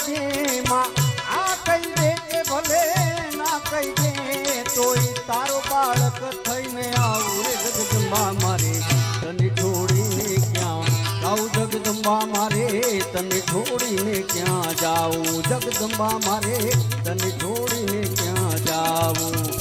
દે માં આ કહી દે કે ભલે ના કહી દે તોય તારો બાળક થઈને આવું રે જગદંબા મારે તને છોડીને ક્યાં જાઉં જગદંબા મારે તને છોડીને ક્યાં જાઉં જગદંબા મારે તને છોડીને ક્યાં જાઉં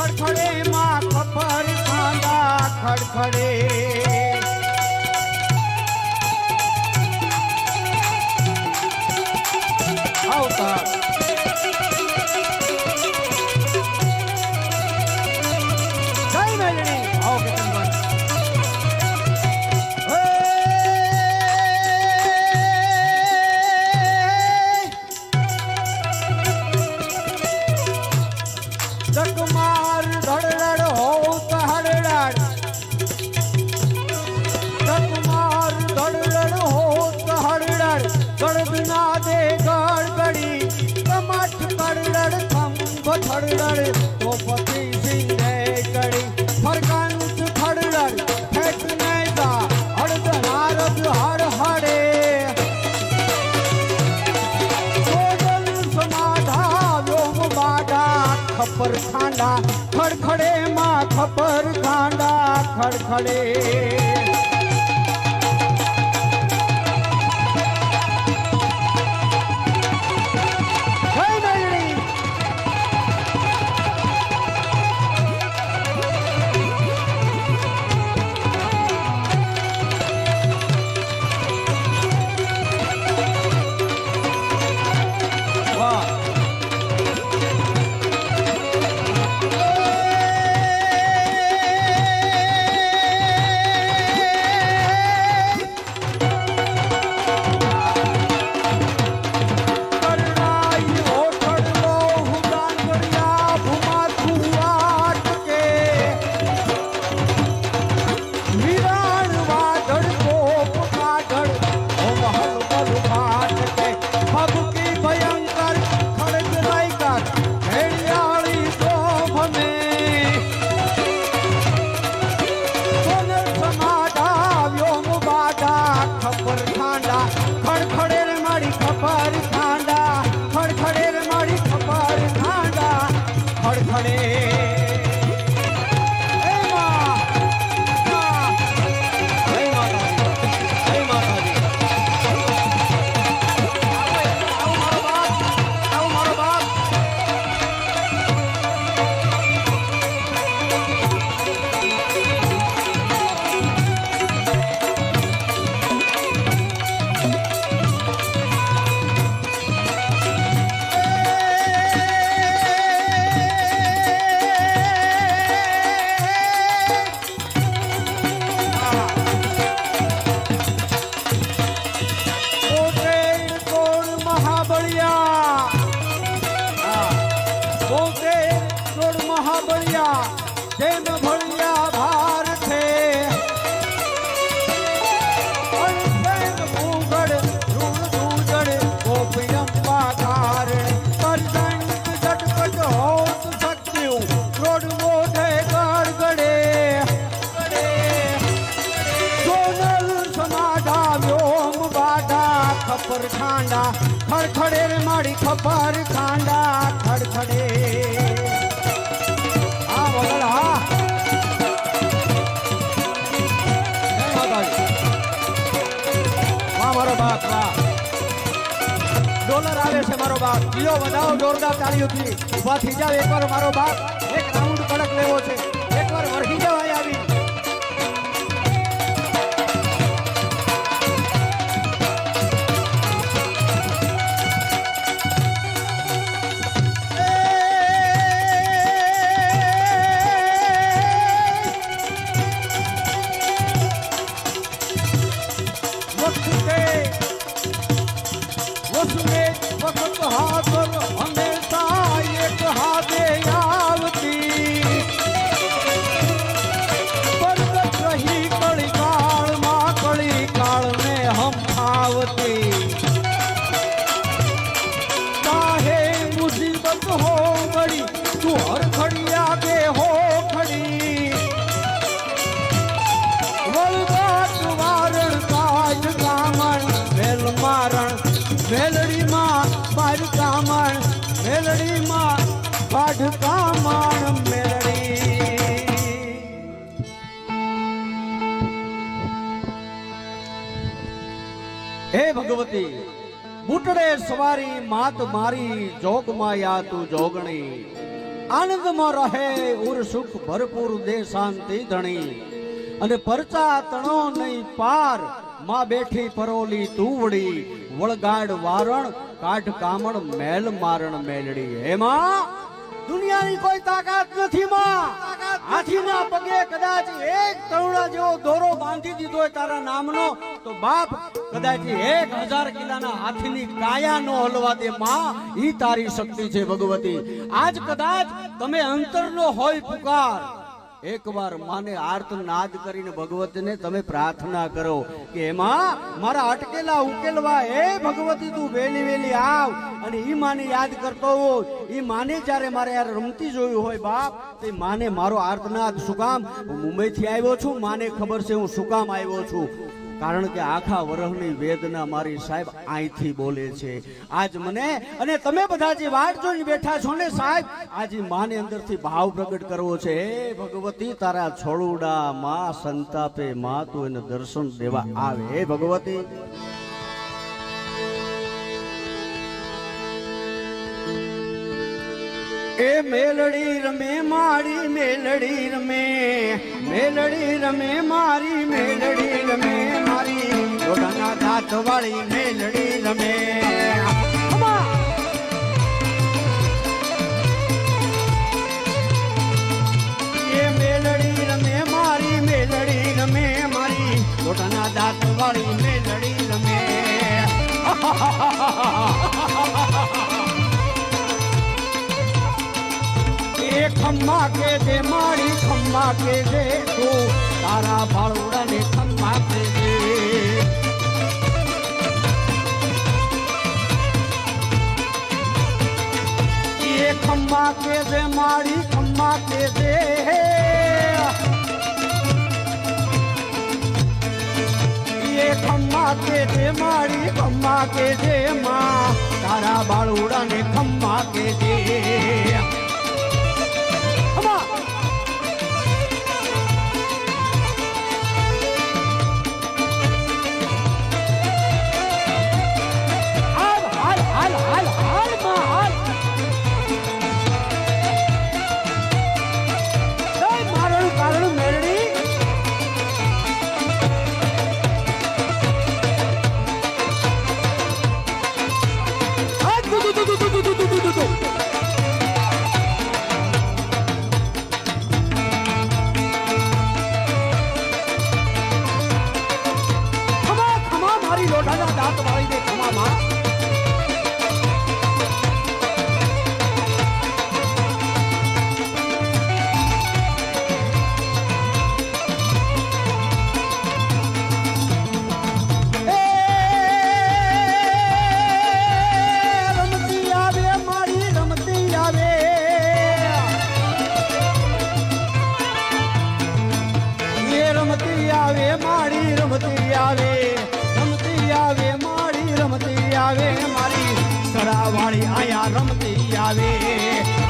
ખડખડે માં ખબર ખાંડા ખડખડે આવતા જય મેલણી આવો કેતનભાઈ જગમાર ધડડડ હોત હડડડ જગમાર ધડડડ હોત હડડડ ગડબના દે ગડગડી કમઠ કડડડ થંભ થડડડ તો પતિ સિંહે કડી ફરકાંત ખડડડ ફેક નૈદા હડદ હારદ હડ હડે સોડલ સમાધા વ્યોમ બાડા ખપર ખાંડા ખડખડે માં ખપર ખાંડા ખડખડે ખડખડે રે મારી ખબર ખાંડા ખડખડે રે મારી ખબર ખાંડા ખડખડે મહાબળિયા જેમ ભળિયા ભાર છે ભૂગડ રૂણ દૂજડ ગોપિયમ પાધાર કરદંડ ઝટપટ હોત શક્યું રોડ મોઢે ગડગડે સોનલ સમાજ પર ખાંડા ખડખડે હા વગર હા વાહ મારો બાપ વાહ ડોલર આવે છે મારો બાપ જીઓ વધાવો જોરદાર તાળીઓથી ઊભા થઈ જાવ એકવાર મારો બાપ એક રાઉન્ડ કડક લેવો છે એકવાર વરખી જાવ અહીં આવી વખત હાજર હંમેશા એક હાથે આવતી બરકત રહી કળી કાળને હંફાવતી ચાહે મુસીબત હો ગળી તું હરખડિયા બે હો ખડી વળગાટ વારણ કાજ કામણ વેલ મારણ મેલડીમાં બાર કામણ મેલડીમાં બાઢ કામણ મેલડી હે ભગવતી બુટડે સવારી માત મારી જોગમાં યા તું જોગણી આનંદમાં રહે ઉર સુખ ભરપૂર દે શાંતિ ધણી અને પરચા તણો નહીં પાર માં બેઠી પરોલી તુવડી વળગાડ વારણ કાઢ કામણ મેલ મારણ મેલડી હે માં દુનિયાની કોઈ તાકાત નથી માં હાથીના પગે કદાચ એક તરુણા જેવો દોરો બાંધી દીધો હોય તારા નામનો તો બાપ કદાચ 1000 કિલાના હાથીની કાયા નો હલવા દે માં ઈ તારી શક્તિ છે ભગવતી આજ કદાચ તમે અંતરનો હોય પુકાર એકવાર માને આર્તનાદ કરીને ભગવતીને તમે પ્રાર્થના કરો કે એમાં મારા અટકેલા ઉકેલવા હે ભગવતી તું વેલી વેલી આવ અને ઈ માને યાદ કરતો હોય ઈ માને જ્યારે મારે યાર રમતી જોયું હોય બાપ તે માને મારો આર્તનાદ શું કામ હું મુંબઈથી આવ્યો છું માને ખબર છે હું શું કામ આવ્યો છું કારણ કે આખા વરહની વેદના મારી સાહેબ અહીંથી બોલે છે આજ મને અને તમે બધા જે વાટ જોઈને બેઠા છો ને સાહેબ આજે માને અંદરથી ભાવ પ્રગટ કરવો છે હે ભગવતી તારા છોડુડા માં સંતાપે માં તું એને દર્શન દેવા આવે હે ભગવતી એ મેલડી રમે મારી મેલડી રમે મારી મેલડી રમે મારી ઘોડાના દાંત વાળી મેલડી રમે એ મેલડી રમે મારી ઘોડાના દાંત વાળી મેલડી રમે ખમ્મા કે દે મારી ખમ્મા કે દે તું તારા ભાળુડા ને ખમ્મા કે દે એ ખમ્મા કે દે મારી ખમ્મા કે દે એ ખમ્મા કે દે મારી ખમ્મા કે દે માં તારા ભાળુડા ને ખમ્મા કે દે માં રમતી આવે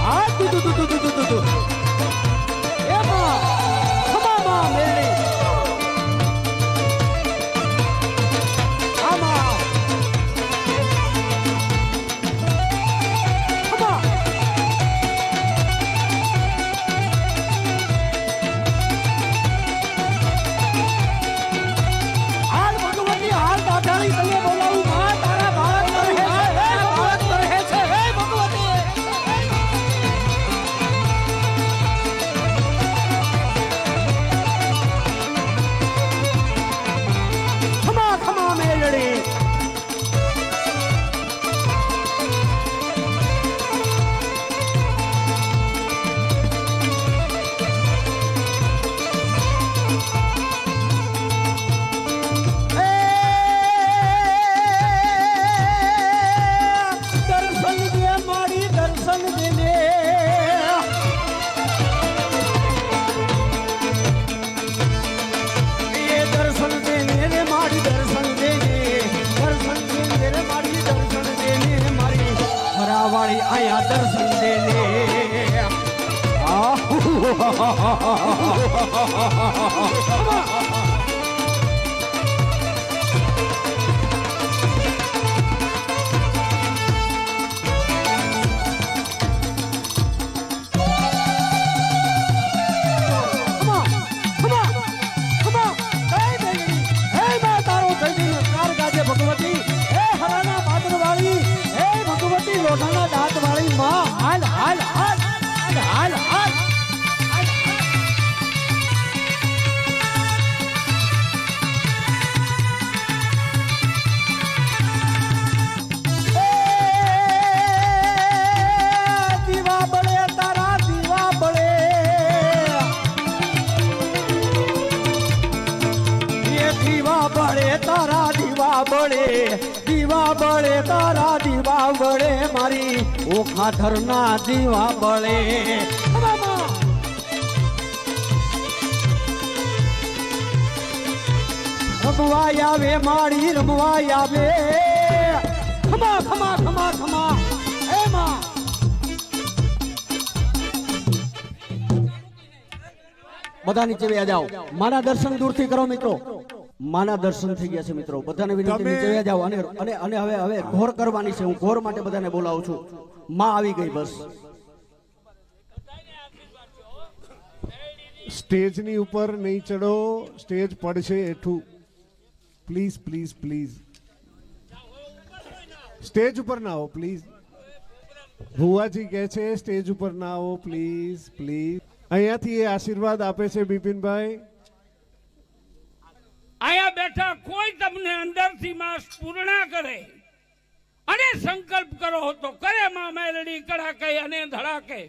આ તું તું તું તું તું તું એમાં ખમામાં મેળી આમાં ખમા હાલ ભગવતી હાલ દાદાની તને બોલાવું માં તારા ભારત રહે છે ભારત રહે છે હે ભગવતી ખમા ખમા મેલડી દર્શન દે મારી દર્શન દેને એ દર્શન દેને રે મારી દર્શન દેને દર્શન દેને રે મારી દર્શન દેને મારી ફરાવાળી આયા દર્શન દેને ભગવતી હે હરાના પાદર વાળી હે ભગવતી લોઢાના દાંત વાળી માં હાલ હાલ હાલ હાલ હાલ દીવા બળે તારા દીવા બળે એ દીવા બળે તારા દીવા બળે તારા દીવા બળે મારી ઓખાધરના દીવા બળે રમવા આવે મારી રમવા આવે ખમા ખમા ખમા ખમા એમાં બધા નીચે વ્યા જાઓ મારા દર્શન દૂરથી કરો મિત્રો માના દર્શન થઈ ગયા છે મિત્રો બધાને વિનંતી નીચે વ્યા જાઓ અને અને અને હવે ઘોર કરવાની છે હું ઘોર માટે બધાને બોલાવું છું માં આવી ગઈ બસ સ્ટેજની ઉપર નહીં ચડો સ્ટેજ પડશે એઠું પ્લીઝ પ્લીઝ પ્લીઝ સ્ટેજ ઉપર ના આવો પ્લીઝ ભુવાજી કહે છે સ્ટેજ ઉપર ના આવો પ્લીઝ પ્લીઝ અહીંયાથી એ આશીર્વાદ આપે છે બિપિનભાઈ આયા બેઠા કોઈ તમને અંદરથી માં પૂર્ણા કરે અને સંકલ્પ કરો તો કરે માં મેલડી કડાકે અને ધડાકે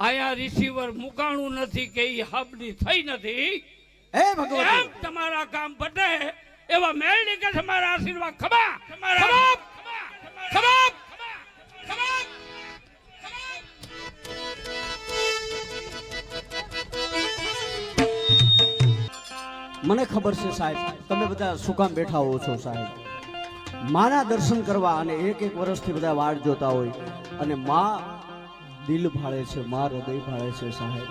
આયા રિસીવર મુકાણું નથી કે ઈ હબની થઈ નથી હે ભગવતી એમ તમારા કામ પતે એવા મેલડી કે તમારા આશીર્વાદ ખબા તમારા ખબા મને ખબર છે સાહેબ તમે બધા શું કામ બેઠા હો છો સાહેબ માના દર્શન કરવા અને એક વર્ષથી બધા વાટ જોતા હોય અને માં દિલ ભાળે છે માં હૃદય ભાળે છે સાહેબ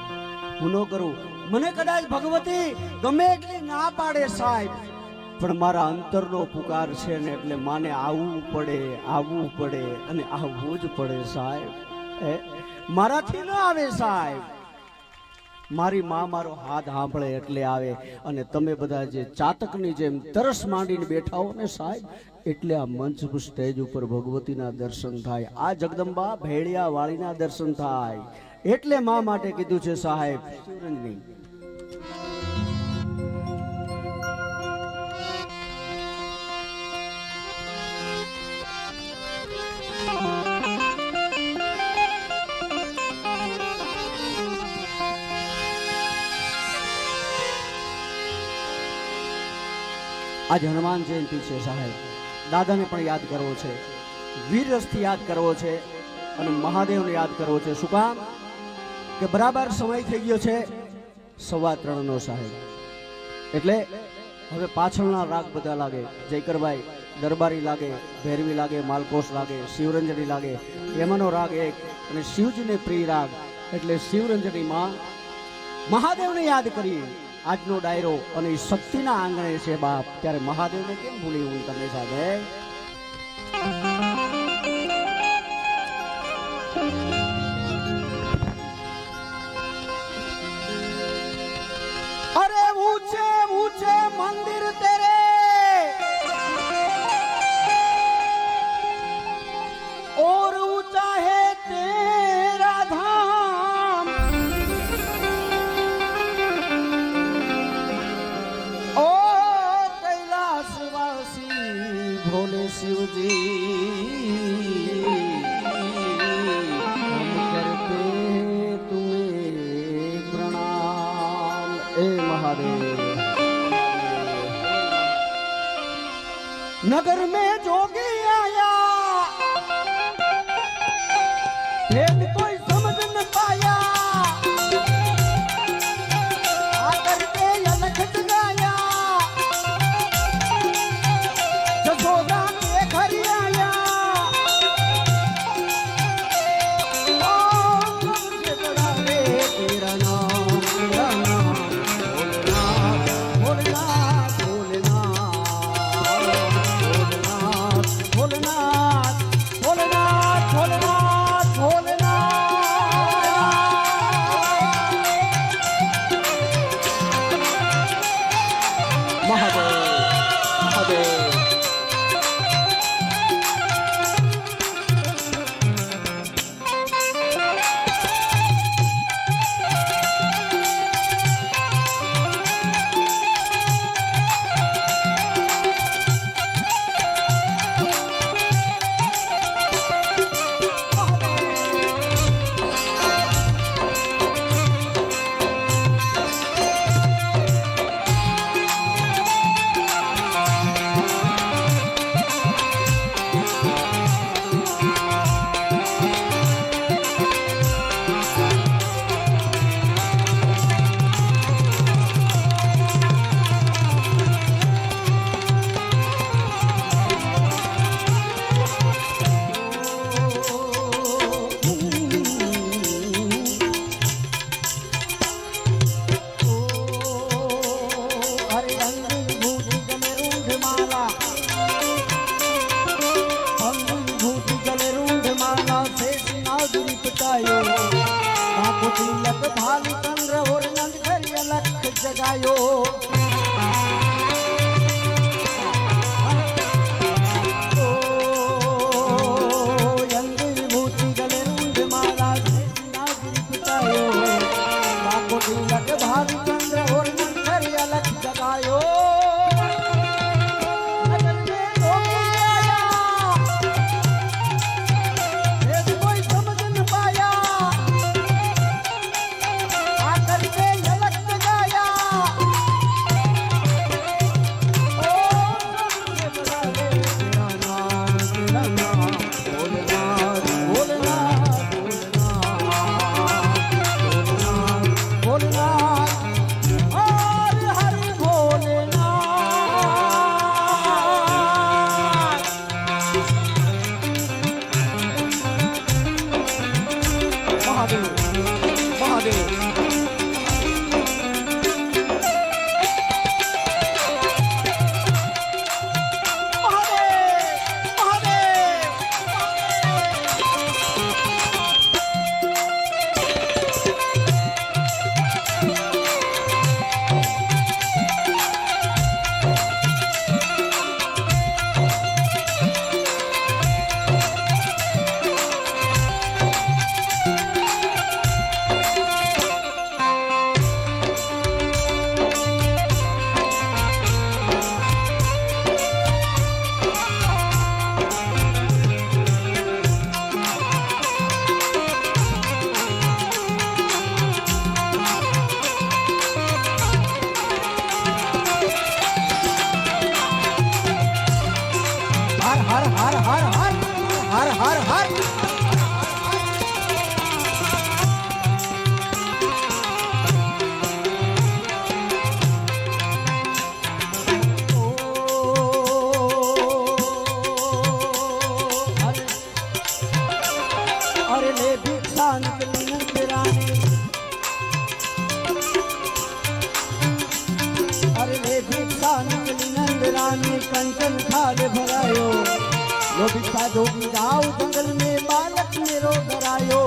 હું ન કરું મને કદાચ ભગવતી ગમે એટલી ના પાડે સાહેબ પણ મારા અંતરનો પુકાર છે ને એટલે માને આવવું પડે અને આવવું જ પડે સાહેબ મારાથી ન આવે સાહેબ મારી માં મારો હાથ સાંભળે એટલે આવે અને તમે બધા જે ચાતકની જેમ તરસ માંડીને બેઠા હો ને સાહેબ એટલે આ મંચ સ્ટેજ ઉપર ભગવતીના દર્શન થાય આ જગદંબા ભેળિયા વાળીના દર્શન થાય એટલે માં માટે કીધું છે સાહેબ શિવરંજની आज हनुमान जयंती है साहेब दादा ने पण याद करवो छे वीर रसथी याद करवो छे अने महादेव ने याद करवो छे शुं काम के बराबर समय थई गयो छे 3:15 नो साहेब एटले हवे पाछळना राग बधा लागे जयकर भाई દરબારી લાગે, ભૈરવી લાગે, માલકોસ લાગે, શિવરંજની લાગે, એમાંનો રાગ એક અને શિવજીને પ્રિય રાગ એટલે શિવરંજનીમાં મહાદેવને યાદ કરી આજનો ડાયરો અને શક્તિના આંગણે છે બાપ, ત્યારે મહાદેવને કેમ ભૂલી હું તમે સાથે? अरे ऊंचे ऊंचे मंदिर तेरे और ऊंचा है तेरा धाम, ओ कैलाशवासी भोले शिव जी हम करते हैं तुम्हें प्रणाम। ए महादेव नगर में जोगी आया, भेद कोई समझ न पाया, आकर के अलख जगाया, जसोदा के घर आया, ओ सबसे बड़ा रे तेरा नाम, तेरा नाम भोलेनाथ, भोलेनाथ, भोलेनाथ, भोलेनाथ, भोलेनाथ, भोलेनाथ, भोलेनाथ। महादेव महादेव तिलक भालू चंद्र और नंद घर अलख जगायो, अंग विभूति गले रूंड माला से नागिरी पिटायो, बापू तिलक भालू चंद्र और नंद घर अलख जगायो। नगर में लोग आया, भेद कोई समझ न पाया, आकर के झलक जगाया, ओ सबसे बड़ा रे तेरा नाम, तेरा नाम भोलेनाथ, भोलेनाथ, भोलेनाथ, भोलेनाथ, हर हर भोलेनाथ। महादेव महादेव भिक्षा निकली नंदरानी अरे ले भिक्षा निकली नंदरानी कंचन थाल भरायो लो भिक्षा जोगी जाओ जंगल में बालक मेरो डरायो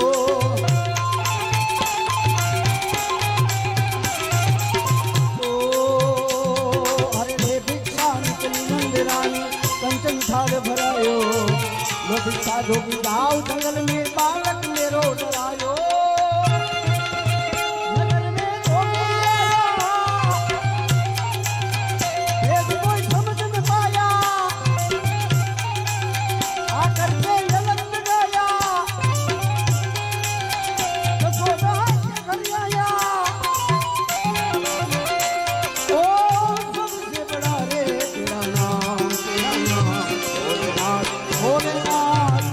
अरे ले भिक्षा निकली नंदरानी कंचन थाल भरायो लो भिक्षा जोगी जाओ जंगल में बालक मेरो डरायो नगर में जोगी आया भेद कोई समझ न पाया आकर के ललक गया यशोदा कर आया ओ सबसे बड़ा रे तेरा नाम भोलेनाथ भोलेनाथ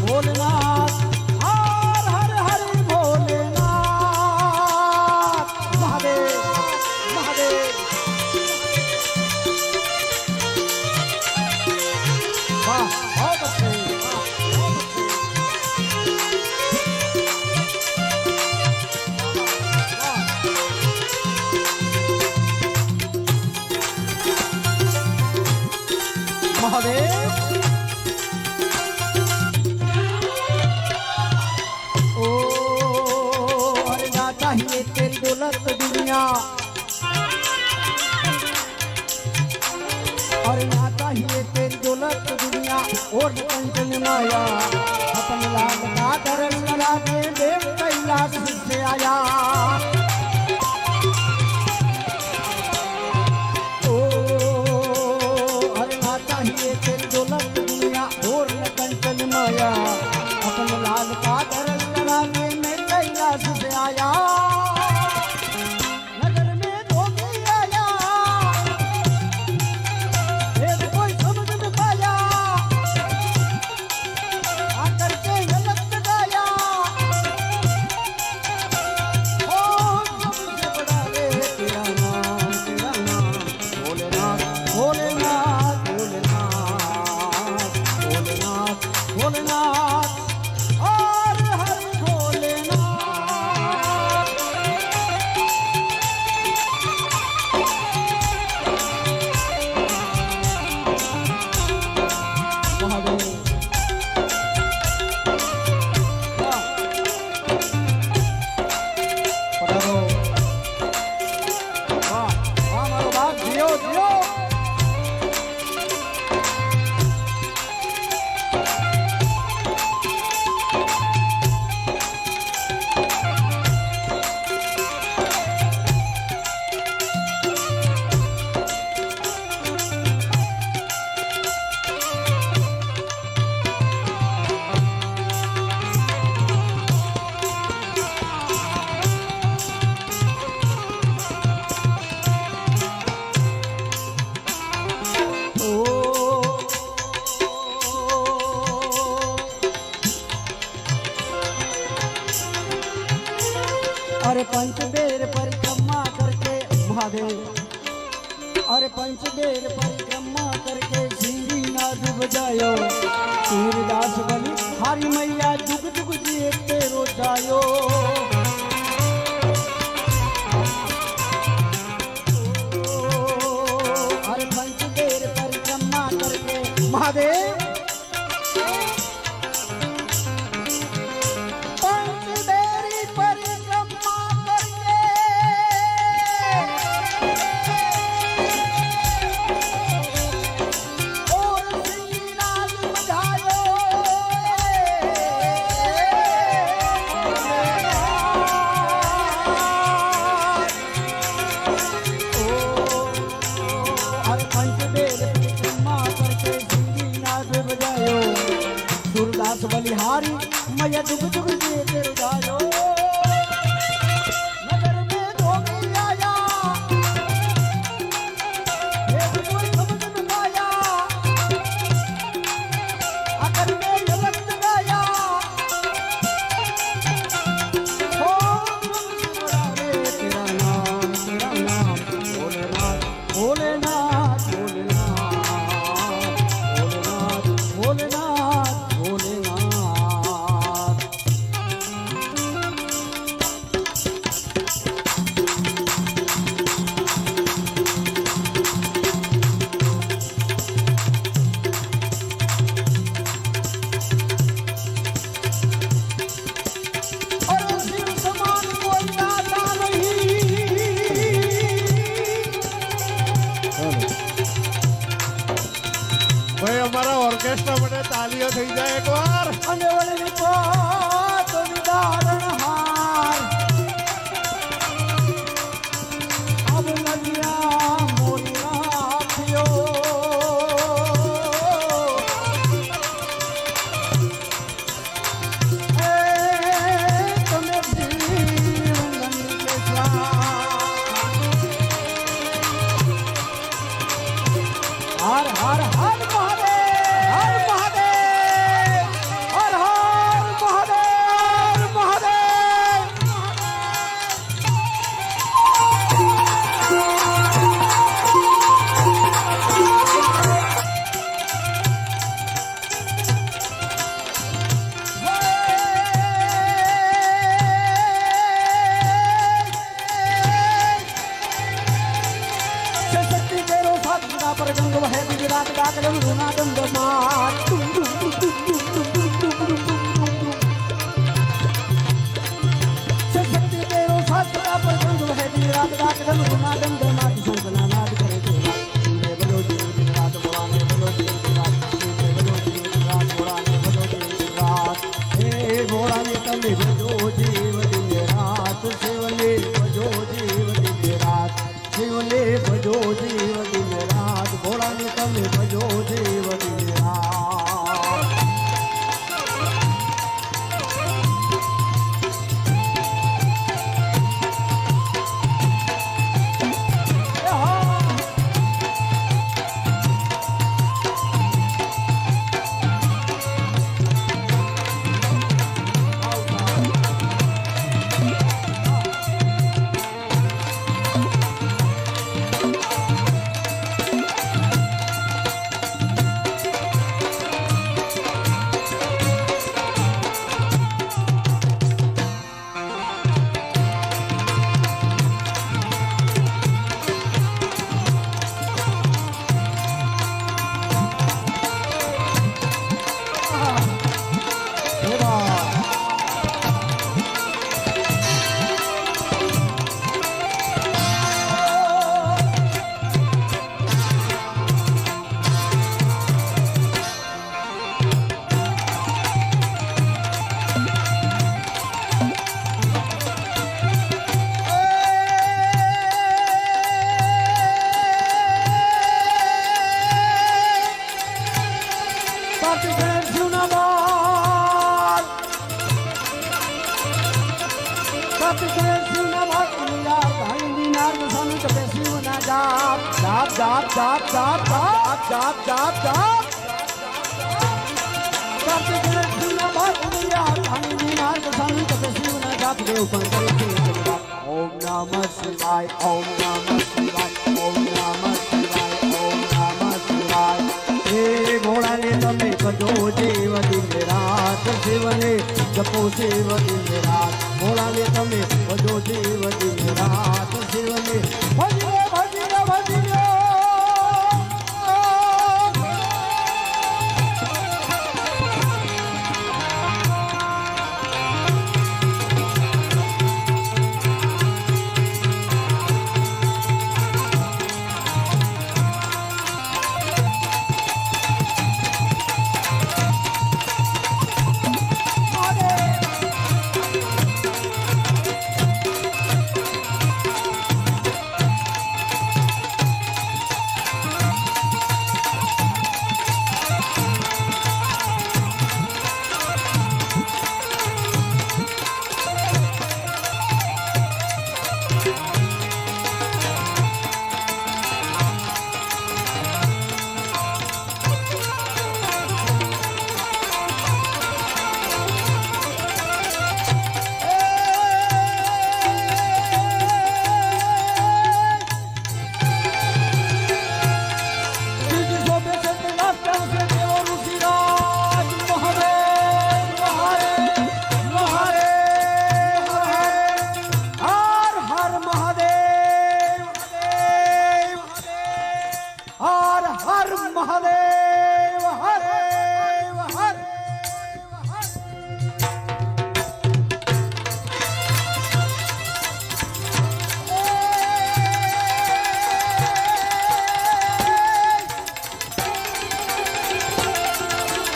भोलेनाथ हर हर हर भोलेनाथ महादेव महादेव वाह बहुत अच्छे महादेव ओ अरे ना चाहिए तेरी दौलत दुनिया अरे ना चाहिए तेरी दौलत दुनिया और कंचन माया अपन लाल का धर्म लगा के देव कैलाश से आया ओ अरे ना चाहिए तेरी दौलत दुनिया और कंचन माया अपन लाल का धर्म लगा के मैं कैलाश से आया नगर में जोगी आया भेद कोई समझ न पाया आकर के गलत गाया ओ सबसे बड़ा रे तेरा नाम भोलेनाथ भोलेनाथ भोलेनाथ भोलेनाथ भोलेनाथ हर हर भोलेनाथ महादेव वाह पधारो वाह वाह मारो बाप जियो जियो अरे पंचबेर परिक्रमा करके महादेव अरे पंचबेर परिक्रमा करके सिंगी नाद बजायो सूरदास बलि हरी मैया जुग जुग जिए तेरो जायो अरे पंचबेर परिक्रमा करके महादेव पंचबेरी परिक्रमा करके और सिंगी नाद बजायो अरे पंचबेर परिक्रमा करके सिंगी नाद बजायो सूरदास बलिहारी मैया जुग जुग जिए तेरो जायो नगर में जोगी आया भेद कोई समझ न पाया आकर के गलत गाया ओ सबसे बड़ा रे तेरा नाम भोलेनाथ भोलेनाथ भोलेनाथ भोलेनाथ भोलेनाथ भोलेनाथ ઓર્કેસ્ટ્રા માટે તાલીઓ થઈ જાય એકવાર. અને વળી પોત વિદારણ હાર અબ નદિયા મોરિયા થયો એ તમે જીવન કે હર હર હર મહાદેવ હર મહાદેવ હર હર મહાદેવ મહાદેવ शक्ति तेरो साथ सदा पर गंग वह दिन रात डाकलम रुना दंड मात तुम तुम तुम तुम तुम तुम तुम तुम तुम तुम शक्ति तेरो साथ सदा पर गंग वह दिन रात डाकलम रुना दंड मात शोभना नाद करे तेरा तुमने बलो जीव दिन रात बुलाने बलो जीव दिन रात तुमने बलो जीव दिन रात बुलाने बलो जीव दिन रात हे भोलाने तमे बजो जीव दिन रात सेवने बजो जीव दिन रात शिवने भजो जीव दिन रात भोलाने तमे भजो जीव दिन रात ओम नमः शिवाय ओम नमः शिवाय ओम नमः शिवाय ओम नमः शिवाय हे भोलाने तमे भजो जीव दिन रात शिवने जपो शिव दिन रात भोलाने तमे भजो जीव दिन रात शिवने भजो भजो भजो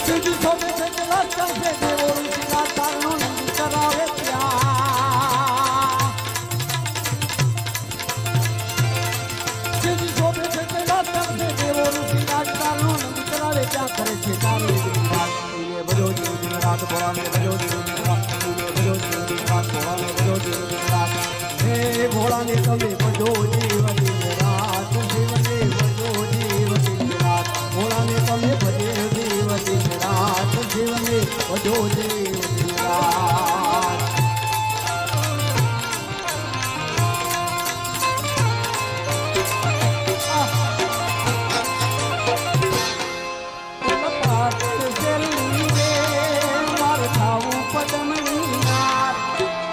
तुझ सोने से चला चल से देवो ऋषिका तारनो नंदी करावे ત્યાં तुझ सोने से चला चल से देवो ऋषिका तारनो नंदी करावे ત્યાં કરે છે તારે વાત તુને બજો જીવ રાત બોલાને બજો જીવ રાત તુને બજો જીવ રાત બોલાને બજો જીવ રાત હે ભોળાને તમે બજો જીવ રાત જીવને બજો જીવ રાત ભોળાને તમે ભજે જીવ રાત જીવને બજો જીવ રાત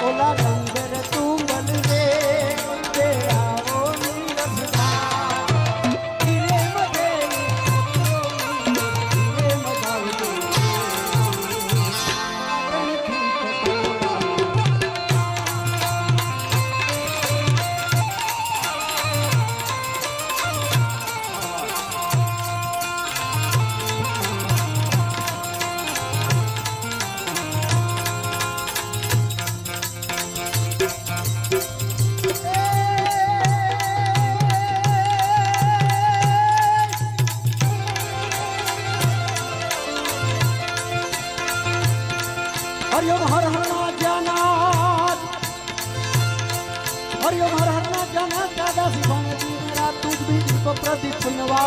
ઓલા રંગર તું બલવે તેરા ઓ નીરસના ધીરે મધે ધીરે મધાવતો हरिओम हर हर ना जानात हरिओम हर हर ना जानात दादा शिवान जी मेरा तुझ भी दीप प्रदीप नवा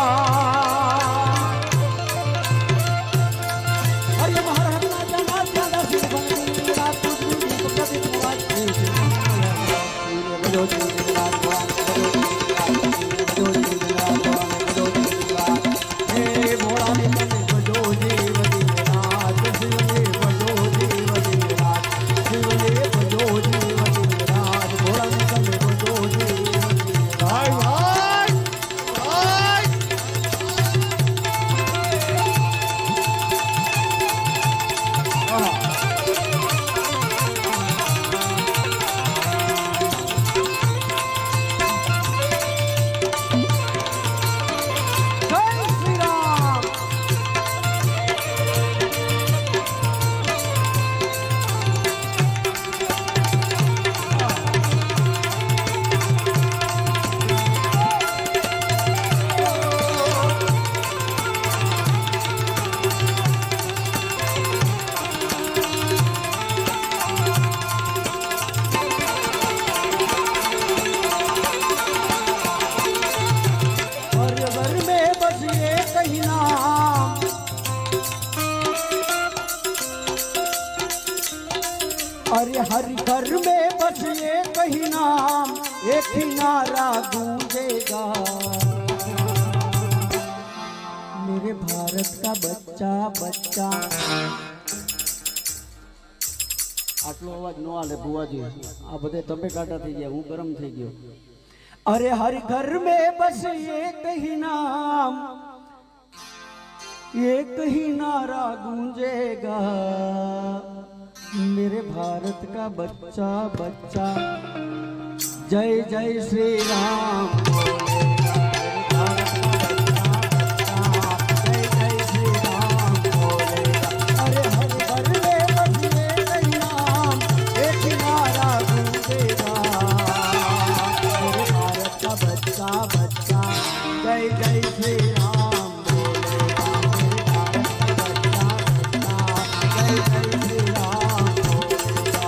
हरिओम हर हर ना जानात दादा शिवान जी मेरा तुझ भी दीप प्रदीप नवा बजो जी रात बजो जी रात हे भोला ने बजो जी रात शिवने बजो शिवने बजो जीव रात भोला ने तमे बजो जीव भाई भाई भाई जय श्री राम हर में बस ये कही नाम अरे हर घर में बस ये कही नाम एक ही नारा गूंजेगा मेरे भारत का बच्चा बच्चा આટલો અવાજ નો આલે બુવાજી આ બધે તમે કાટા થઈ ગયા હું ગરમ થઈ ગયો अरे हर घर में बस एक ही नाम एक ही नारा गूंजेगा मेरे भारत का बच्चा बच्चा जय जय श्री राम जय जय श्री राम बोलेगा अरे हर घर में बस एक ही नाम एक ही नारा गूंजेगा बच्चा बच्चा जय जय श्री राम बोलेगा बच्चा बच्चा जय जय श्री राम बोलेगा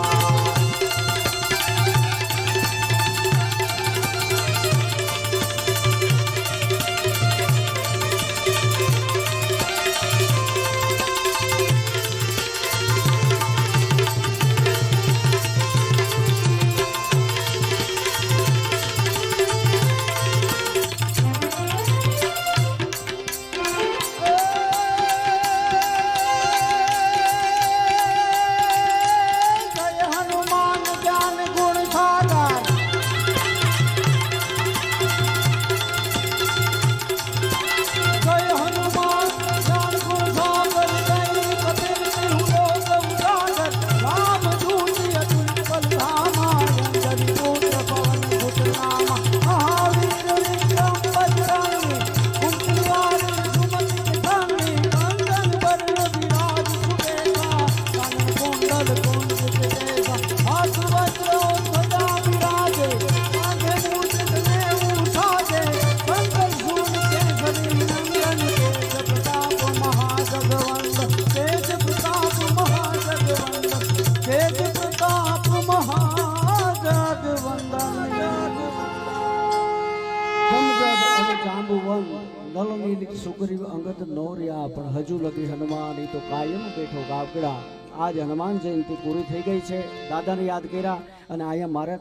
નલની સુગ્રીવ અંગત નો રહ્યા પણ હજુ લગી હનુમાન તો કાયમ બેઠો ગાવકડા. આજ હનુમાન જયંતિ પૂરી થઈ ગઈ છે. દાદાને યાદ કર્યા અને અહીંયા મારે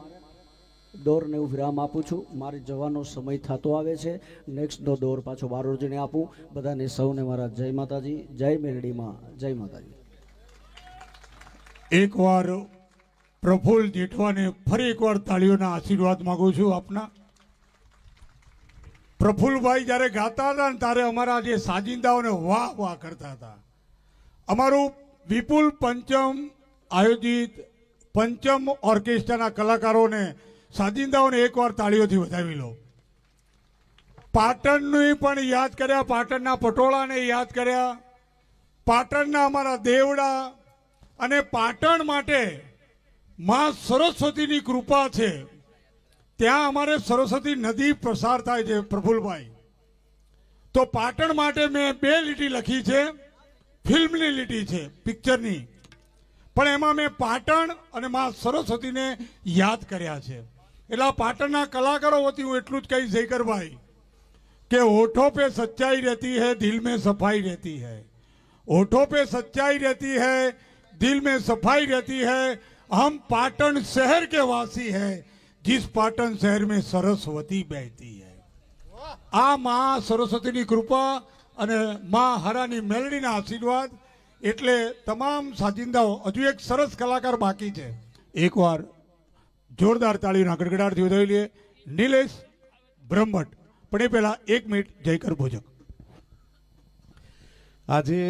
દોરને હું વિરામ આપું છું. મારે જવાનો સમય થતો આવે છે. નેક્સ્ટનો દોર પાછો બારોરજીને આપું. બધાને સૌને મારા જય માતાજી, જય મેરડીમાં, જય માતાજી. એકવાર પ્રફુલ્લ જેઠવાને ફરી એકવાર તાળીઓના આશીર્વાદ માંગુ છું આપના. પ્રફુલ્લભાઈ જ્યારે ગાતા હતા ને ત્યારે અમારા જે સાજિંદાઓને વાહ વાહ કરતા હતા. અમારું વિપુલ પંચમ આયોજિત પંચમ ઓર્કેસ્ટ્રાના કલાકારોને સાજિંદાઓને એકવાર તાળીઓથી વધાવી લો. પાટણને પણ યાદ કર્યા, પાટણના પટોળાને યાદ કર્યા, પાટણના અમારા દેવડા અને પાટણ માટે માં સરસ્વતીની કૃપા છે. ત્યાં અમારે સરસ્વતી નદી પ્રસાર થાય છે. પ્રફુલ્લભાઈ, તો પાટણ માટે મેં 2 લીટી લખી છે. ફિલ્મની લીટી છે, પિક્ચરની, પણ એમાં મેં પાટણ અને માં સરસ્વતીને યાદ કર્યા છે. એટલે પાટણના કલાકારો વતી હું એટલું જ કહીશ જયકરભાઈ કે હોઠો पे सच्चाई रहती है, दिल में सफाई रहती है. होठों पे सच्चाई रहती है, दिल में सफाई रहती है. हम पाटन शहर के वासी हैं, जिस पाटन शहर में सरस्वती बहती है. આ માં સરસ્વતીની કૃપા અને માં હરાની મેલડીના આશીર્વાદ. એટલે તમામ સાજિંદાઓ, હજુ એક સરસ કલાકાર બાકી છે. એકવાર જોરદાર તાળીના ગડગડાટથી વધાવી લઈએ. નિલેશ બ્રહ્મભટ્ટ. પણ એ પહેલા 1 મિનિટ જયકર ભોજક. આજે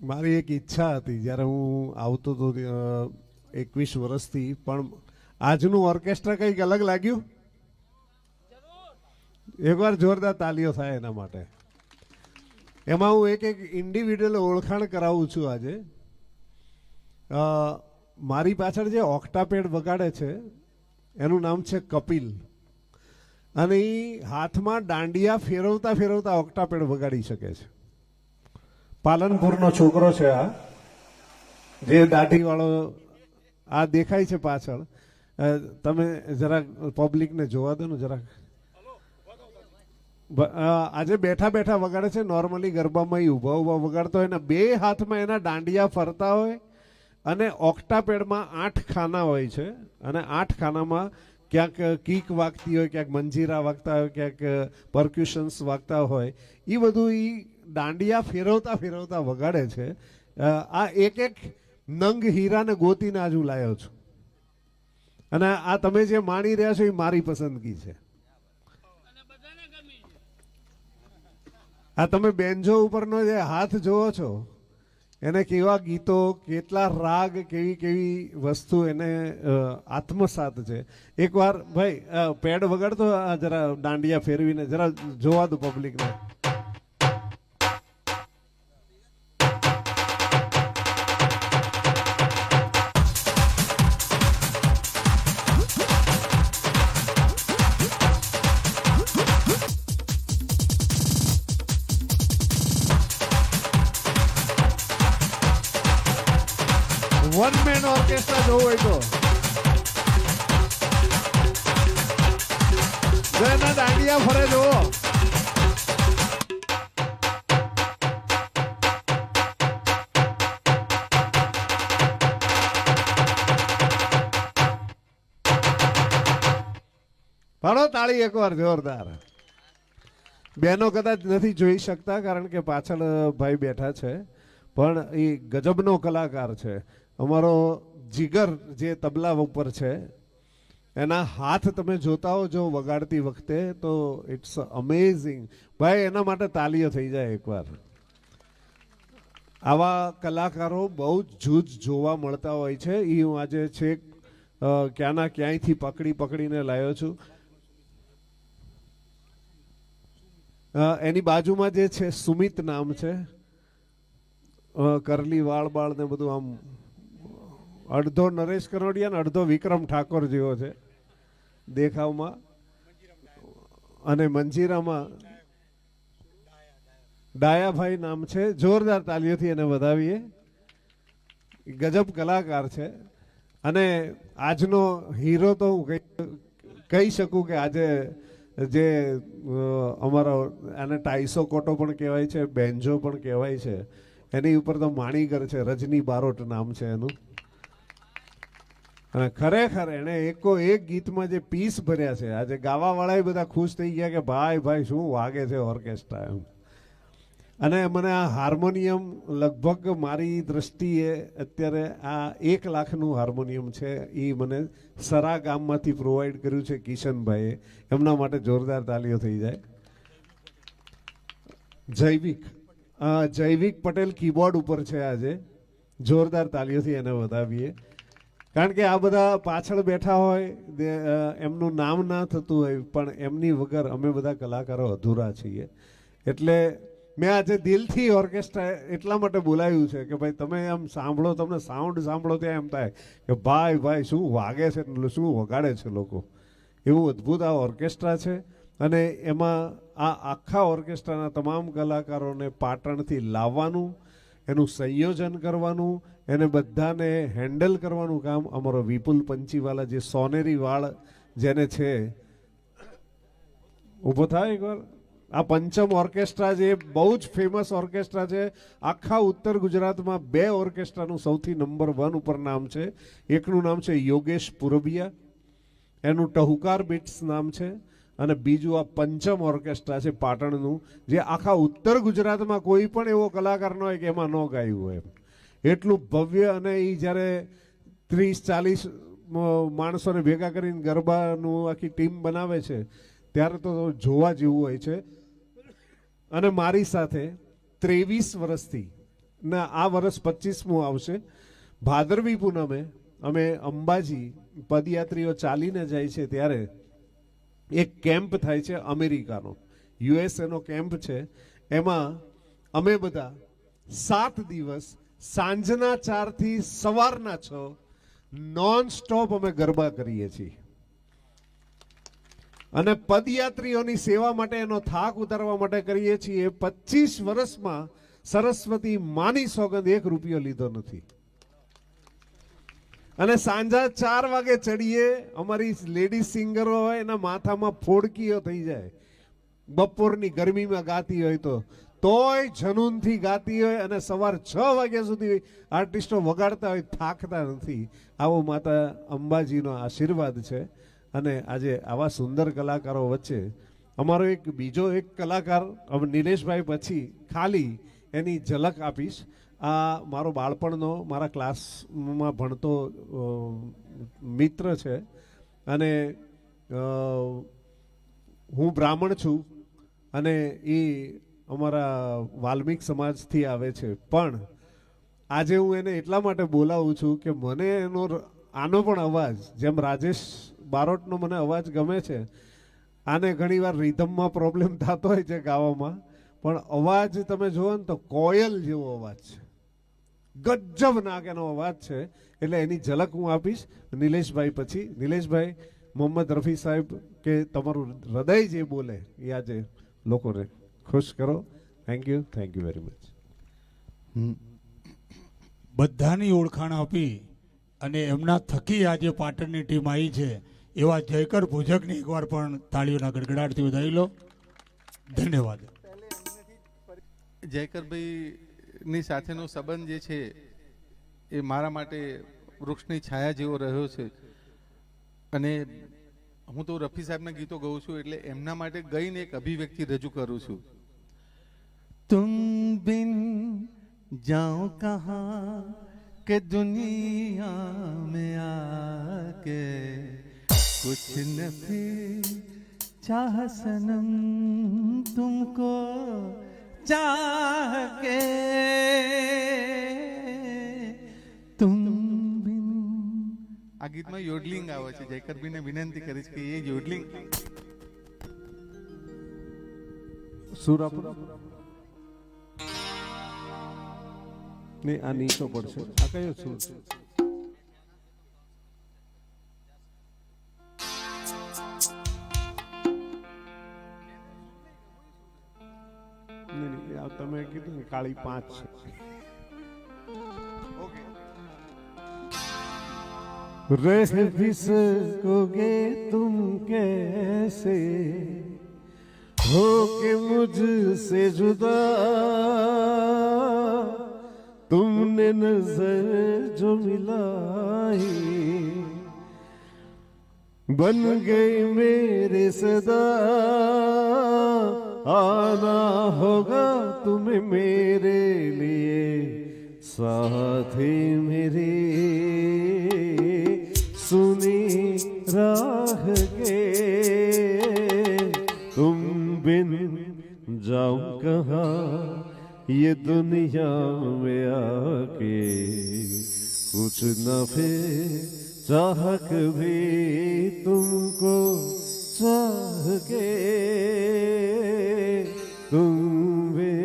મારી એક ઈચ્છા હતી જ્યારે હું આવતો હતો 21 વર્ષથી, પણ આજનું ઓર્કેસ્ટ્રા કંઈક અલગ લાગ્યું. એકવાર જોરદાર તાલીઓ થાય એના માટે. એમાં હું એક ઇન્ડિવિડ્યુઅલ ઓળખાણ કરાવું છું. આજે મારી પાછળ જે ઓક્ટાપેડ વગાડે છે એનું નામ છે કપિલ, અને એ હાથમાં દાંડિયા ફેરવતા ફેરવતા ઓક્ટાપેડ વગાડી શકે છે. પાલનપુરનો છોકરો છે આ, જે દાઢી વાળો આ દેખાય છે પાછળ. તમે જરાક પબ્લિકને જોવા દો ને જરાક. આજે બેઠા બેઠા વગાડે છે. નોર્મલી ગરબામાં ઊભા ઊભા વગાડતો હોય ને 2 હાથમાં એના દાંડિયા ફરતા હોય, અને ઓક્ટાપેડમાં 8 ખાના હોય છે, અને 8 ખાનામાં ક્યાંક કીક વાગતી હોય, ક્યાંક મંજીરા વાગતા હોય, ક્યાંક પરક્યુશન્સ વાગતા હોય. એ બધું એ દાંડિયા ફેરવતા ફેરવતા વગાડે છે. આ એક નંગ હીરાને ગોતીને આજુ લાવ્યો છું, અને આ તમે જે માણી રહ્યા છો એ મારી પસંદગી છે. આ તમે બેન્જો ઉપરનો જે હાથ જોવો છો, એને કેવા ગીતો, કેટલા રાગ, કેવી કેવી વસ્તુ એને આત્મસાત છે. એકવાર ભાઈ પેડ વગાડતો જરા દાંડિયા ફેરવીને જરા જોવા દો પબ્લિકને. વન મેન ઓર્કેસ્ટ્રા જોવું હોય તો એના દાંડિયા ફરે જોવો. પાડો તાળી એકવાર જોરદાર. બેનો કદાચ નથી જોઈ શકતા કારણ કે પાછળ ભાઈ બેઠા છે, પણ એ ગજબનો કલાકાર છે. અમારો જીગર જે તબલા ઉપર છે, એના હાથ તમે જોતા હો જો વગાડતી વખતે, તો ઇટ્સ અમેઝિંગ. ભાઈ એના માટે તાલીઓ થઈ જાય એકવાર. આવા કલાકારો બહુ જ જૂજ જોવા મળતા હોય છે. એ હું આજે છેક ક્યાંના ક્યાંયથી પકડીને લાવ્યો છું. એની બાજુમાં જે છે સુમિત નામ છે, કરલી વાળ ને બધું, આમ અડધો નરેશ કનોડિયા ને અડધો વિક્રમ ઠાકોર જેવો છે દેખાવમાં. અને મંજીરામાં ડાયાભાઈ નામ છે. જોરદાર તાલીઓથી એને વધાવીએ. ગજબ કલાકાર છે. અને આજનો હીરો તો હું કહી શકું કે આજે જે અમારો આને ટાઈસો કોટો પણ કહેવાય છે, બેન્જો પણ કહેવાય છે, એની ઉપર તો માણીગર છે, રજની બારોટ નામ છે એનું. અને ખરેખર એણે એકો એક ગીતમાં જે પીસ ભર્યા છે, આજે ગાવાવાળા બધા ખુશ થઈ ગયા કે ભાઈ ભાઈ શું વાગે છે ઓર્કેસ્ટ્રા એમ. અને મને આ હાર્મોનિયમ લગભગ મારી દ્રષ્ટિએ અત્યારે આ 1 લાખનું હાર્મોનિયમ છે, એ મને સરા ગામમાંથી પ્રોવાઈડ કર્યું છે કિશનભાઈએ. એમના માટે જોરદાર તાલીઓ થઈ જાય. જૈવિક પટેલ કીબોર્ડ ઉપર છે આજે, જોરદાર તાલીઓથી એને વધાવીએ. કારણ કે આ બધા પાછળ બેઠા હોય એમનું નામ ના થતું હોય, પણ એમની વગર અમે બધા કલાકારો અધૂરા છીએ. એટલે મેં આજે દિલથી ઓર્કેસ્ટ્રા એટલા માટે બોલાવ્યું છે કે ભાઈ તમે એમ સાંભળો, તમને સાઉન્ડ સાંભળો ત્યાં એમ થાય કે ભાઈ ભાઈ શું વાગે છે, શું વગાડે છે લોકો. એવું અદ્ભુત આ ઓર્કેસ્ટ્રા છે. અને એમાં આ આખા ઓર્કેસ્ટ્રાના તમામ કલાકારોને પાટણથી લાવવાનું, એનું સંયોજન કરવાનું, એને બધાને હેન્ડલ કરવાનું કામ અમારો વિપુલ પંચીવાલા, જે સોનેરી વાળ જેને છે. ઊભો થાય એકવાર. આ પંચમ ઓર્કેસ્ટ્રા જે બહુ જ ફેમસ ઓર્કેસ્ટ્રા છે, આખા ઉત્તર ગુજરાતમાં 2 ઓર્કેસ્ટ્રાનું સૌથી નંબર 1 ઉપર નામ છે. એકનું નામ છે યોગેશ પુરબિયા, એનું ટહુકાર બીટ્સ નામ છે, અને બીજું આ પંચમ ઓર્કેસ્ટ્રા છે પાટણનું, જે આખા ઉત્તર ગુજરાતમાં કોઈ પણ એવો કલાકાર ન હોય કે એમાં ન ગાયું હોય. એટલું ભવ્ય. અને એ જ્યારે 30-40 માણસોને ભેગા કરીને ગરબાનું આખી ટીમ બનાવે છે ત્યારે તો જોવા જેવું હોય છે. અને મારી સાથે 23 વર્ષથી ના આ વર્ષ 25મું આવશે, ભાદરવી પૂનમે અમે અંબાજી પદયાત્રીઓ ચાલીને જાય છે ત્યારે એક કેમ્પ થાય છે અમેરિકાનો, યુએસએનો કેમ્પ છે. એમાં અમે બધા 7 દિવસ સાંજના 4 થી સવારના 6 નોન સ્ટોપ અમે ગરબા કરીએ છીએ. અને પદયાત્રીઓની સેવા માટે, એનો થાક ઉતારવા માટે કરીએ છીએ. 25 વર્ષમાં સરસ્વતી માની સોગંદ 1 રૂપિયો લીધો નથી. અને સાંજા 4 વાગે ચડીએ, અમારી લેડી સિંગરો હોય એના માથામાં ફોડકીઓ થઈ જાય, બપોરની ગરમીમાં ગાતી હોય તોય જનૂનથી ગાતી હોય, અને સવાર 6 વાગ્યા સુધી આર્ટિસ્ટો વગાડતા હોય, થાકતા નથી. આવો માતા અંબાજીનો આશીર્વાદ છે. અને આજે આવા સુંદર કલાકારો વચ્ચે અમારો બીજો એક કલાકાર, હવે નિલેશભાઈ પછી ખાલી એની ઝલક આપીશ. આ મારો બાળપણનો, મારા ક્લાસમાં ભણતો મિત્ર છે. અને હું બ્રાહ્મણ છું, અને એ અમારા વાલ્મિક સમાજથી આવે છે. પણ આજે હું એને એટલા માટે બોલાવું છું કે મને આનો પણ અવાજ, જેમ રાજેશ બારોટનો મને અવાજ ગમે છે, આને ઘણીવાર રિધમમાં પ્રોબ્લેમ થતો હોય છે ગાવામાં, પણ અવાજ તમે જુઓ ને તો કોયલ જેવો અવાજ છે, ગજબ નાકેનો અવાજ છે. એટલે એની ઝલક હું આપીશ નિલેશભાઈ પછી. નિલેશભાઈ, મોહમ્મદ રફી સાહેબ, કે તમારું હૃદય જે બોલે એ આજે લોકોને ખુશ કરો. Thank you very much. બધાની ઓળખાણ આપી અને એમના થકી આજે પાટણની ટીમ આવી છે એવા જયકર ભોજકની એકવાર પણ તાળીઓના ગડગડાટથી વધાવી લો. ધન્યવાદ. જયકરભાઈની સાથેનો સંબંધ જે છે એ મારા માટે વૃક્ષની છાયા જેવો રહ્યો છે. અને હું તો રફી સાહેબના ગીતો ગાઉં છું, એટલે એમના માટે ગઈને એક અભિવ્યક્તિ રજૂ કરું છું. તુમ બિન જાઉં કહા કે દુનિયા મેં આકે कुछ न फिर चाह सनम तुमको चाह के तुम बिन. આ ગીતમાં યોડલિંગ આવે છે. જયકરભાઈને વિનંતી કરીશ કે એ યોડલિંગ સુરાપુર ને આ નીચો પડશે. આ કયો સુર છે? તમે કીધું ને કાળી 5 છે. रह भी सकोगे तुम कैसे हो के मुझसे जुदा, तुमने नजर जो मिलाई बन गई मेरे सदा, आना होगा तुम्हें मेरे लिए साथी मेरे सुनी राह के, तुम बिन जाऊं कहाँ ये दुनिया में आके, कुछ न फिर चाहक भी तुमको चाह के, तुम भी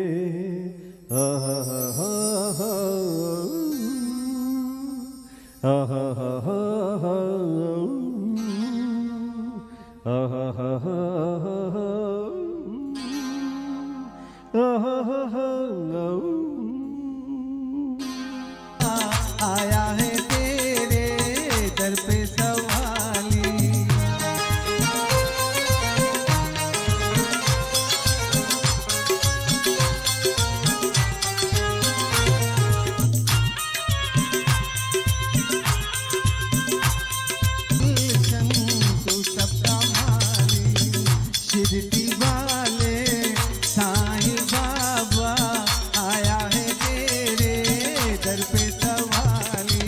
आया है तेरे दर पे सवाली, तू सबका माली, शिरडी वाले साईं बाबा, आया है तेरे दर पे सवाली।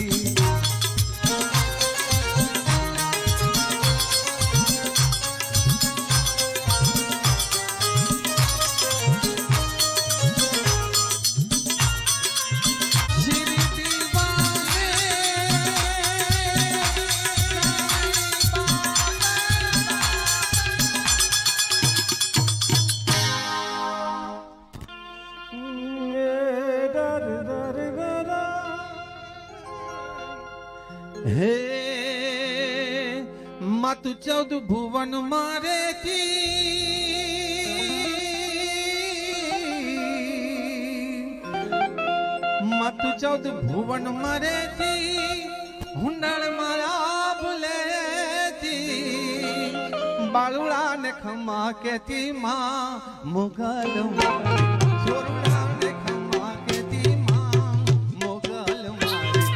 शिरडी वाले હે માતુ 14 ભુવન મારે થી માતુ 14 ભુવન મારે થી હુંડાળ મારા ભૂલેથી બાળુડા ને ખમા કેતી માં મોગલ મારી છોરુડા ને ખમા કેતી માં મોગલ મારી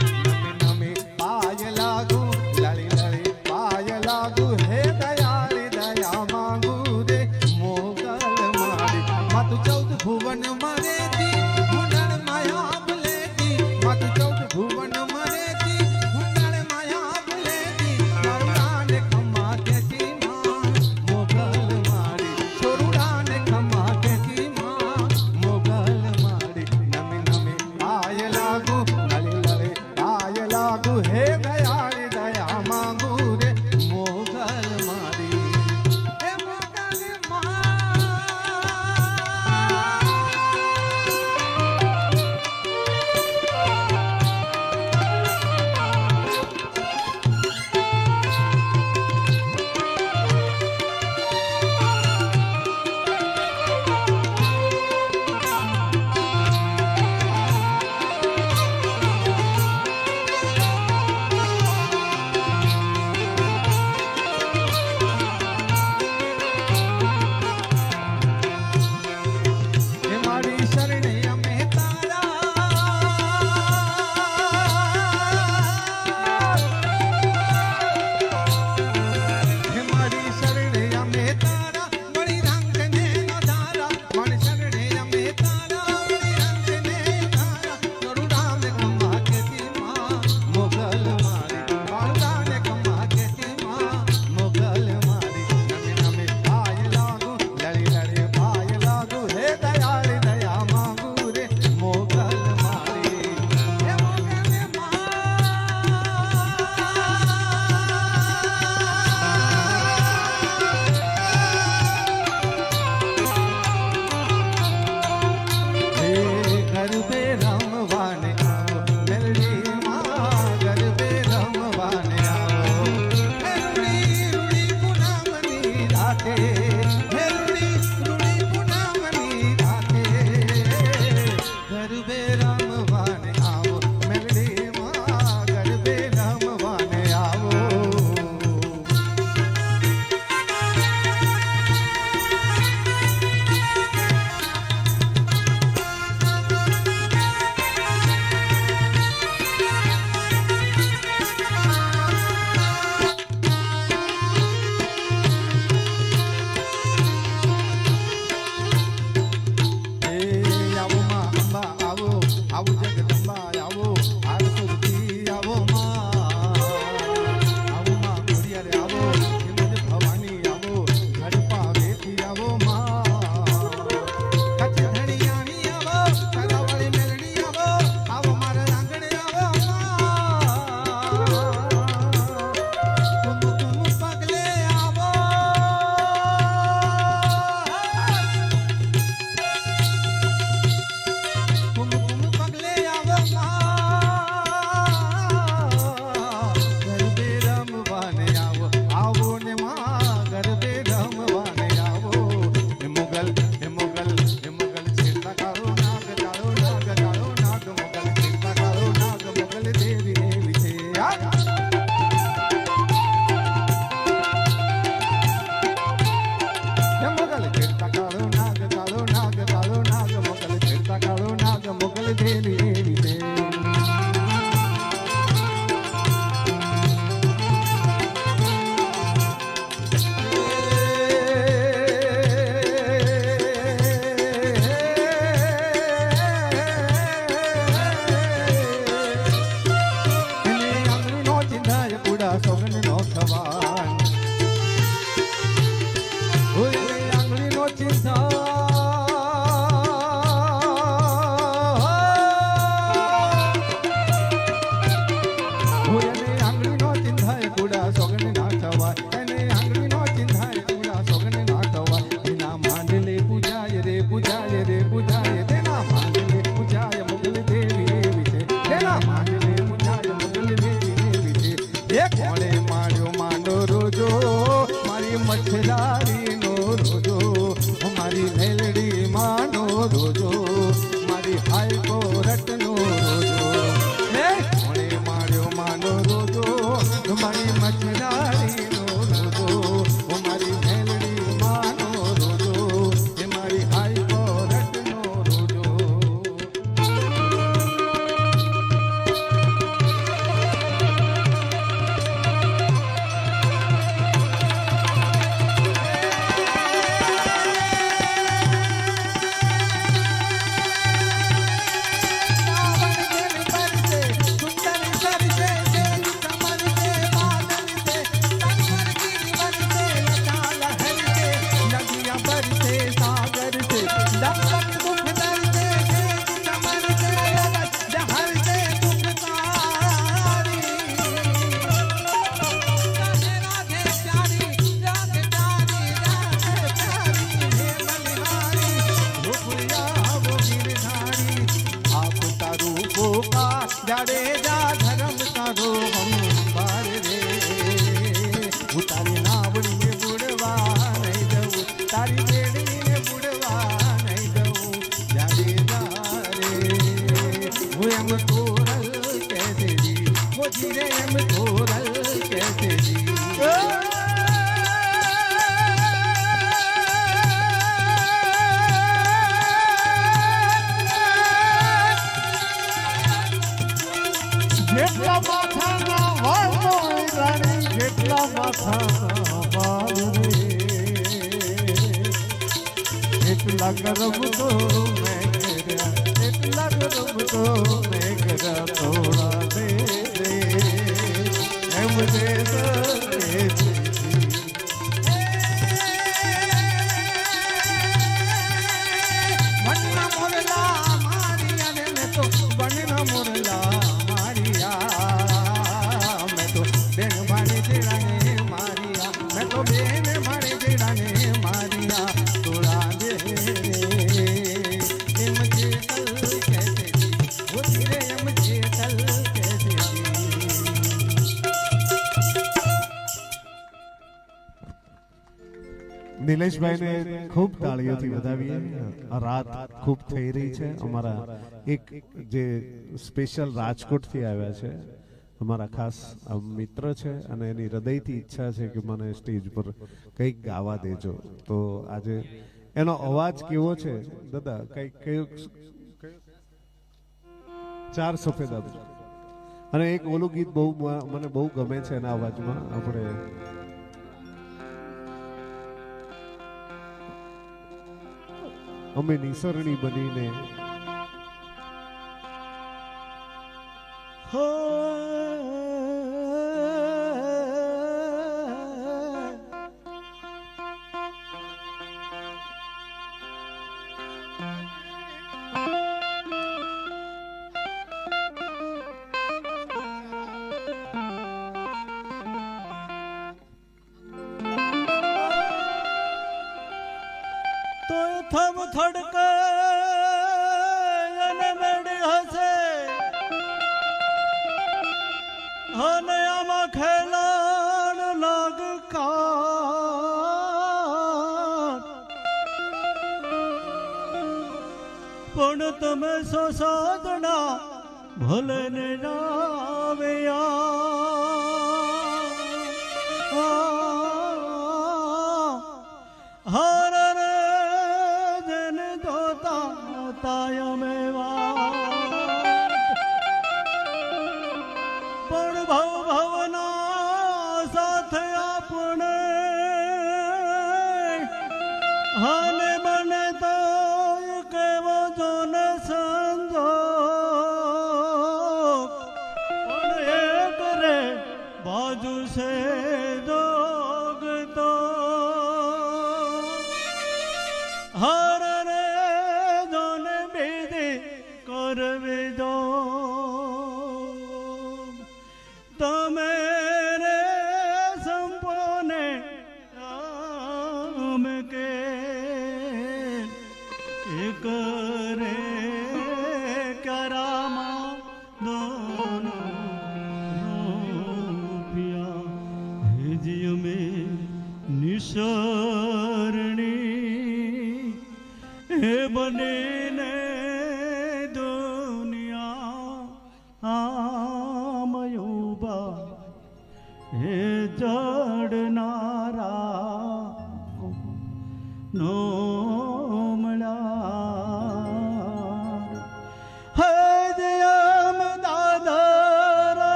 નમે પાય લાગુ લળી લળી પાય લાગુ હે દયાળી દયા માંગુ રે મોગલ મારી માતુ 14 ભુવન મારે થી હુંડાળ માયા ભૂલેથી માતુ 14 ભુવન મારે થી હુંડાળ માયા ભૂલેથી બાળુડા ને ખમા કેતી માં મોગલ મારી છોરુડા ને ખમા કેતી માં મોગલ મારી નમે નમે પાય લાગુ લળી લળી પાય લાગુ હે દયાળી દયા માંગુ રે મોગલ મારી હે મોગલ માં હે મારી શરણે અમે તારા હે મારી શરણે અમે તારા મળી રંગને નો ધારા મારી શરણે અમે તારા મળી રંગને ધારા કરુણા ને ખમા કેતી માં મોગલ મારી બાળુડા ને ખમા કેતી માં મોગલ મારી નમે નમે પાય લાગુ લળી લળી પાય લાગુ હે દયાળી દયા માંગુ રે મોગલ મારી હે મોગલ માં હે ગરબે રમવાને આવો મેલડી માં ગરબે રમવાને આવો હે રૂડી રૂડી પૂનમની રાતે હે રૂડી રૂડી પૂનમની રાતે ગરબે રમવાને આવો મેલડી માં ગરબે રમવાને આવો દેવી એવી છે. મચ્છરારીનો રોજો મારી મેલડી માનો રોજો મારી હાઈકોર્ટનો રોજો હે કોણે માર્યો માનો રોજો મારી મચ્છરારીનો રોજો મારી મેલડી માનો રોજો એ મારી હાઈકોર્ટનો રોજો. જાડેજા ધરમ તારો હંબાર રે ઉતારી નાવડીને બુડવા નહીં દઉં તારી બેડીને બુડવા નહીં દઉં જાડેજા રે હું એમ તોરલ કહેતે જી वो धीरे एम तोरल कहते जी જેટલા માથાના વાળનો રાણી જેટલા માથાના વાળ રે એટલા ગરમ તો મેં કર્યા એટલા ગરમ તો મેં કર્યા થોડા દે દે એમ દે દે વનના મોરલા મારિયા ને મેં તો વનના મોરલા मैं तो बेन भाड़े जेड़ाने मारिया मैं तो बेन भाड़े जेड़ाने मारिया तोड़ा दे एम जेतल कहते वो धीरे एम जेतल कहते નિલેશભાઈને ખૂબ તાળીઓથી વધાવીએ. આ રાત ખૂબ થઈ રહી છે. અમારા એક જે સ્પેશિયલ રાજકોટથી આવ્યા છે અમારા ખાસ મિત્ર છે અને એની હૃદયથી ઈચ્છા છે કે મને સ્ટેજ પર કંઈક ગાવા દેજો. તો આજે એનો અવાજ કેવો છે દાદા? કંઈક ચાર સફેદ અને એક ઓલું ગીત બહુ મને બહુ ગમે છે એના અવાજમાં. આપણે અમે નિસરણી બનીને તો થમ થડકે અને મેડી હશે અને આમાં ખેલાડ લાગકાર પણ તમે સો સાધના ભલે ને રાવ્યા હર રે જન દોતા તાય મેવા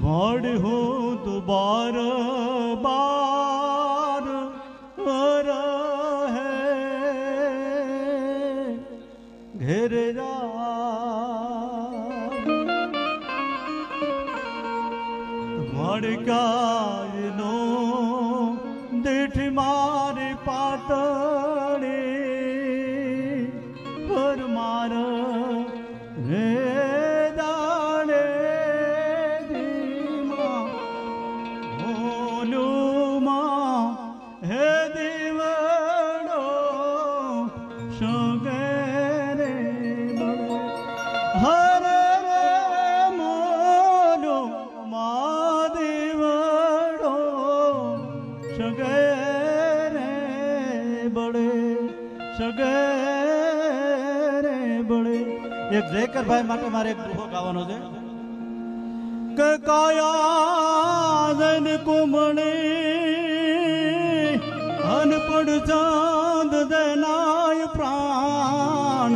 મોડ હો તો બાર બાર રહે ઘેર મડકાયનો દીઠ મારે પાતળે પર માર રે દાડે ધીમા ઓલુમાં હે દેવડો સગરે હર મોલો મહાદેવડો સગરે બળે સગરે બળે. એક જયકરભાઈ માટે મારે એક દુહો ગાવાનો છે કે કાયા જન કુમણી અનપડ ચાંદ દેનાય પ્રાણ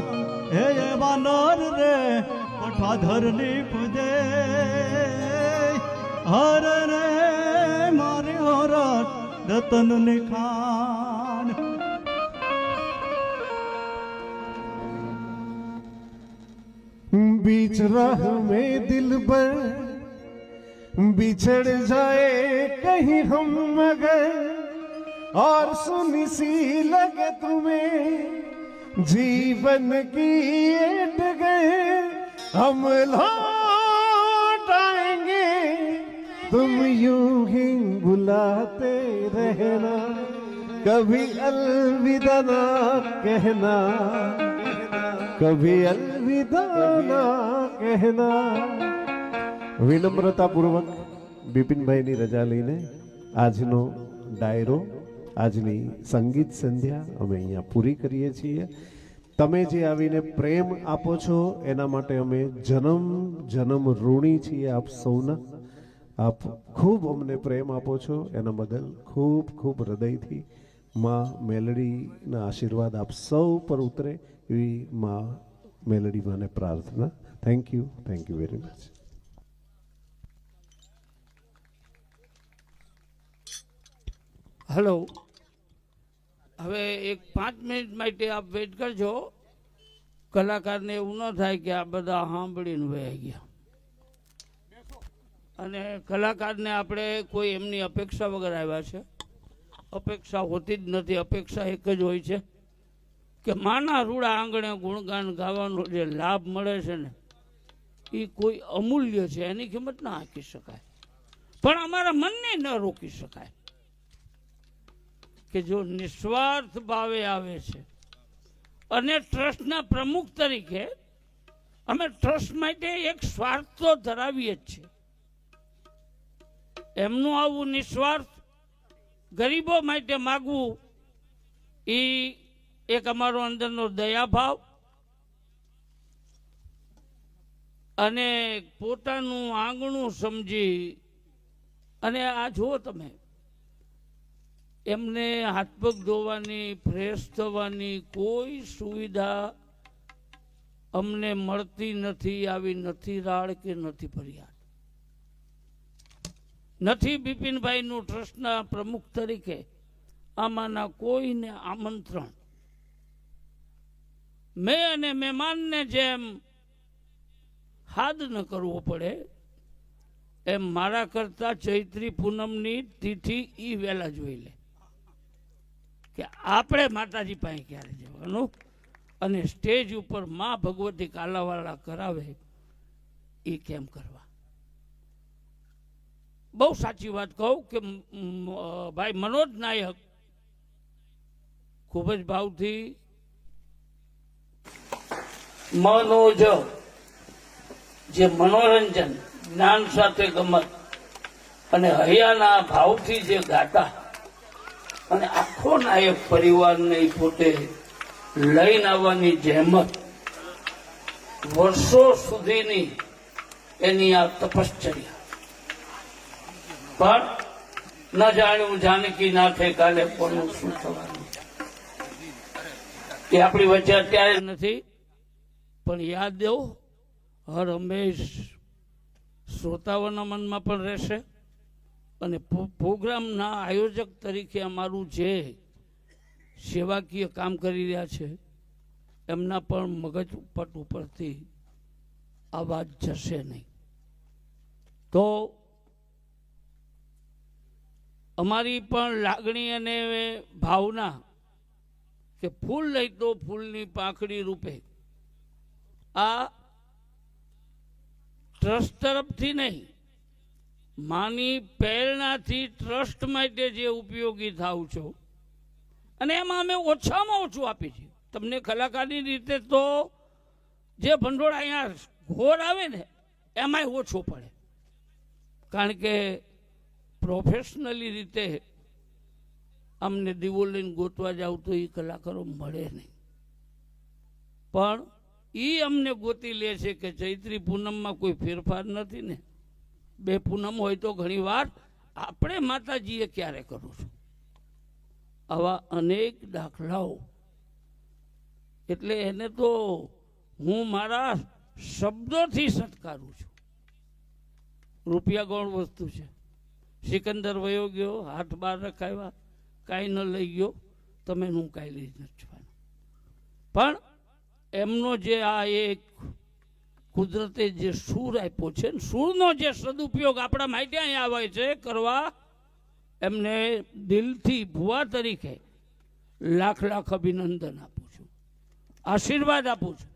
હે વાનર રે પઠાધર નીપજે હર રે મારે હરત રતન ને ખાન. बीच राह में दिल पर बिछड़ जाए कहीं हम मगर और सुनी सी लगे तुम्हें जीवन की एट गए हम लौट आएंगे तुम यूं ही बुलाते रहना कभी अलविदा ना कहना कभी अलविदा ના કહેના. વિનમ્રતા પૂર્વક બિપિનભાઈની રજા લઈને આજનો ડાયરો આજની સંગીત સંધ્યા અમે અહીંયા પૂરી કરીએ છીએ. તમે જે આવીને પ્રેમ આપો છો એના માટે અમે જન્મ જન્મ ઋણી છીએ આપ સૌના. આપ ખૂબ અમને પ્રેમ આપો છો એના બદલ ખૂબ ખૂબ હૃદયથી માં મેલડીના આશીર્વાદ આપ સૌ પર ઉતરે એવી માં મેલડી માને પ્રાર્થના. Thank you very much. Hello, હવે એક 5 મિનિટ માટે આપ વેઇટ કરજો. કલાકારને એવું ન થાય કે આ બધા સાંભળીને વહી ગયા. અને કલાકારને આપણે કોઈ એમની અપેક્ષા વગર આવ્યા છે. અપેક્ષા હોતી જ નથી. અપેક્ષા એક જ હોય છે કે માના રૂડા આંગણે ગુણગાન ગાવાનો જે લાભ મળે છે ને એ કોઈ અમૂલ્ય છે. એની કિંમત ના આંકી શકાય, પણ અમારા મનને ન રોકી શકાય કે જો નિસ્વાર્થ ભાવે આવે છે. અને ટ્રસ્ટના પ્રમુખ તરીકે અમે ટ્રસ્ટ માટે એક સ્વાર્થ તો ધરાવીએ જ છીએ. એમનું આવું નિસ્વાર્થ ગરીબો માટે માગવું એ એક અમારો અંદરનો દયાભાવ અને પોતાનું આંગણું સમજી. અને આ જુઓ તમે, એમને હાથ પગ ધોવાની ફ્રેશ થવાની કોઈ સુવિધા અમને મળતી નથી. આવી નથી રાડ કે નથી ફરિયાદ. નથી બિપિનભાઈનું ટ્રસ્ટના પ્રમુખ તરીકે આમાંના કોઈને આમંત્રણ. મેં અને મહેમાનને જેમ હાદ ન કરવો પડે એમ મારા કરતા ચૈત્રી પૂનમની તિથિ ઈ વહેલા જોઈ લે કે આપણે માતાજી પાસે ક્યારે જવાનું. અને સ્ટેજ ઉપર માં ભગવતી કાલાવાળા કરાવે એ કેમ કરવા. બહુ સાચી વાત કહું કે ભાઈ મનોજ નાયક ખૂબ જ ભાવથી મનોજ જે મનોરંજન જ્ઞાન સાથે ગમત અને હૈયાના ભાવથી જે ગાતા અને આખો નાયક પરિવારને પોતે લઈને આવવાની જહેમત વર્ષો સુધીની એની આ તપશ્ચર્યા. પણ ન જાણ્યું જાનકી નાથે કાલે પણ શું થવાનું એ આપણી વચ્ચે અત્યારે નથી. પણ યાદ દેવો હર હંમેશ શ્રોતાઓના મનમાં પણ રહેશે અને પ્રોગ્રામના આયોજક તરીકે અમારું જે સેવાકીય કામ કરી રહ્યા છે એમના પણ મગજ પટ ઉપરથી અવાજ જશે નહીં. તો અમારી પણ લાગણી અને ભાવના કે ફૂલ લઈ તો ફૂલની પાંખડી રૂપે આ ટ્રસ્ટ તરફથી નહીં, માની પ્રેરણાથી ટ્રસ્ટ માટે જે ઉપયોગી થાવ છો અને એમાં અમે ઓછામાં ઓછું આપીએ છીએ. તમને કલાકારની રીતે તો જે ભંડોળ અહીંયા ઘોર આવે ને એમાંય ઓછો પડે, કારણ કે પ્રોફેશનલી રીતે અમને દીવો લઈને ગોતવા જાવ તો એ કલાકારો મળે નહીં, પણ એ અમને ગોતી લે છે કે ચૈત્રી પૂનમમાં કોઈ ફેરફાર નથી ને, 2 પૂનમ હોય તો ઘણી વાર આપણે માતાજીએ ક્યારે કરું છું. આવા અનેક દાખલાઓ, એટલે એને તો હું મારા શબ્દોથી સત્કારું છું. રૂપિયા ગૌણ વસ્તુ છે. સિકંદર વયો ગયો, હાથ બહાર રખાવ્યા, કાંઈ ન લઈ ગયો, તમે હું કાંઈ લઈ નથી જવાનું. પણ એમનો જે આ એક કુદરતે જે સૂર આપ્યો છે, સૂરનો જે સદુપયોગ આપણા માટે અહીંયા આવે છે કરવા, એમને દિલથી ભુવા તરીકે લાખ લાખ અભિનંદન આપું છું, આશીર્વાદ આપું છું.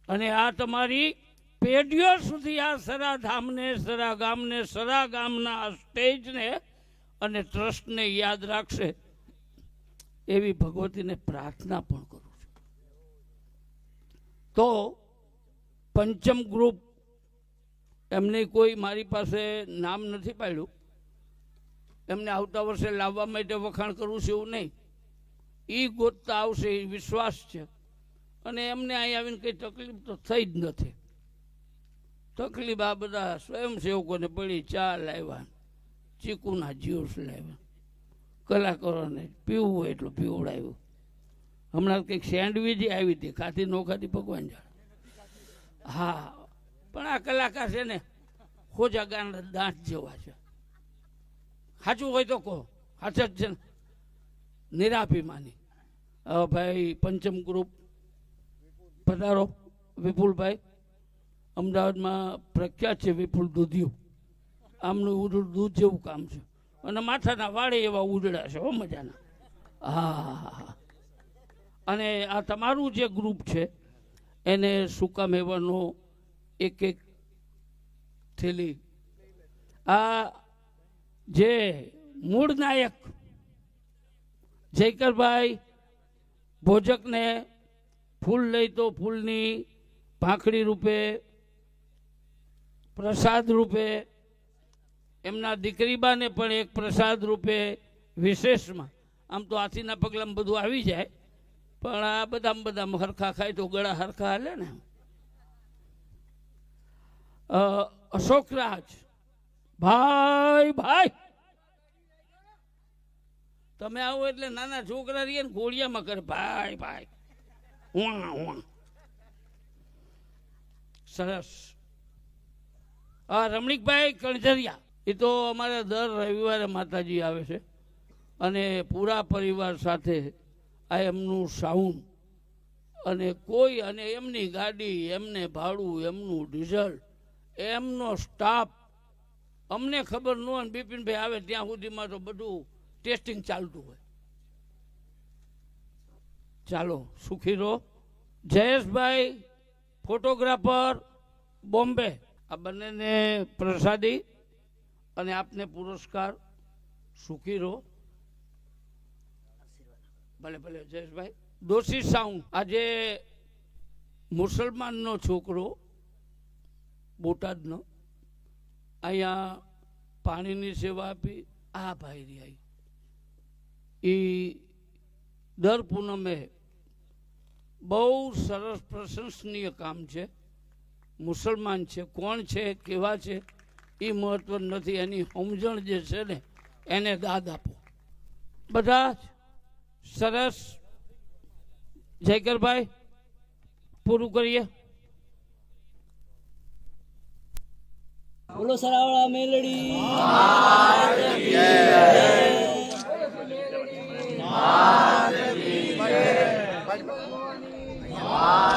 અને આ તમારી પેઢીઓ સુધી આ સરા ધામને, સરા ગામને, સરા ગામના આ સ્ટેજને અને ટ્રસ્ટને યાદ રાખશે એવી ભગવતીને પ્રાર્થના પણ કરું છું. તો પંચમ ગ્રુપ, એમને કોઈ મારી પાસે નામ નથી પાડ્યું, એમને આવતા વર્ષે લાવવા માટે વખાણ કરવું છે એવું નહીં, એ ગોતતા આવશે એ વિશ્વાસ છે. અને એમને અહીં આવીને કંઈ તકલીફ તો થઈ જ નથી. તકલીફ આ બધા સ્વયંસેવકોને પડી, ચા લાવ્યા, ચીકુના જ્યુસ લાવ્યા, કલાકારોને પીવું હોય એટલું પીવડાવ્યું. હમણાં કંઈક સેન્ડવીચ આવી હતી, ખાતી નો ખાતી ભગવાન જાણે. હા, પણ આ કલાકાર છે ને ખોજા ગાંડા દાંત જેવા છે. સાચું હોય તો કહો, સાચા જ છે ને, નિરાભિમાની. ભાઈ પંચમ ગ્રુપ પધારો. વિપુલભાઈ અમદાવાદમાં પ્રખ્યાત છે, વિપુલ દૂધિયું. આમનું ઉડું દૂધ જેવું કામ છે અને માથાના વાળે એવા ઉડડા છે, હો મજાના. હા, અને આ તમારું જે ગ્રુપ છે એને સૂકા મેવાનો એક થેલી. આ જે મૂળ નાયક જયકરભાઈ ભોજકને ફૂલ લઈ તો ફૂલની પાંખડી રૂપે, પ્રસાદ રૂપે, એમના દીકરીબાને પણ એક પ્રસાદ રૂપે વિશેષમાં. આમ તો હાથીના પગલામાં બધું આવી જાય, પણ આ બધામાં હરખા ખાય તો ગળા હરખા હાલે ને. અશોકરાજ ભાઈ, ભાઈ તમે આવો એટલે નાના છોકરા રહીએ ને ઘોડિયામાં કરે ભાઈ ભાઈ, સરસ. રમણીકભાઈ કણઝરિયા, એ તો અમારે દર રવિવારે માતાજી આવે છે અને પૂરા પરિવાર સાથે આ એમનું સાઉન્ડ અને કોઈ, અને એમની ગાડી, એમને ભાડું, એમનું ડીઝલ, એમનો સ્ટાફ. અમને ખબર ન હોય, બિપિનભાઈ આવે ત્યાં સુધીમાં તો બધું ટેસ્ટિંગ ચાલતું હોય. ચાલો, સુખી રહો. જયેશભાઈ ફોટોગ્રાફર બોમ્બે, આ બંનેને પ્રસાદી અને આપને પુરસ્કાર. સુખી રહો. ભલે ભલે જયેશભાઈ. દોશી સાઉન્ડ, આજે મુસલમાનનો છોકરો બોટાદનો, અહીંયા પાણીની સેવા આપી. આ ભાઈ રહ્યા એ દર પૂનમે બહુ સરસ પ્રશંસનીય કામ છે. મુસલમાન છે, કોણ છે, કેવા છે એ મહત્વ નથી, એની સમજણ જે છે ને એને દાદ આપો. બધા સરસ. જયકરભાઈ પૂરું કરીએ. બોલો સરાવળા મેલડી માત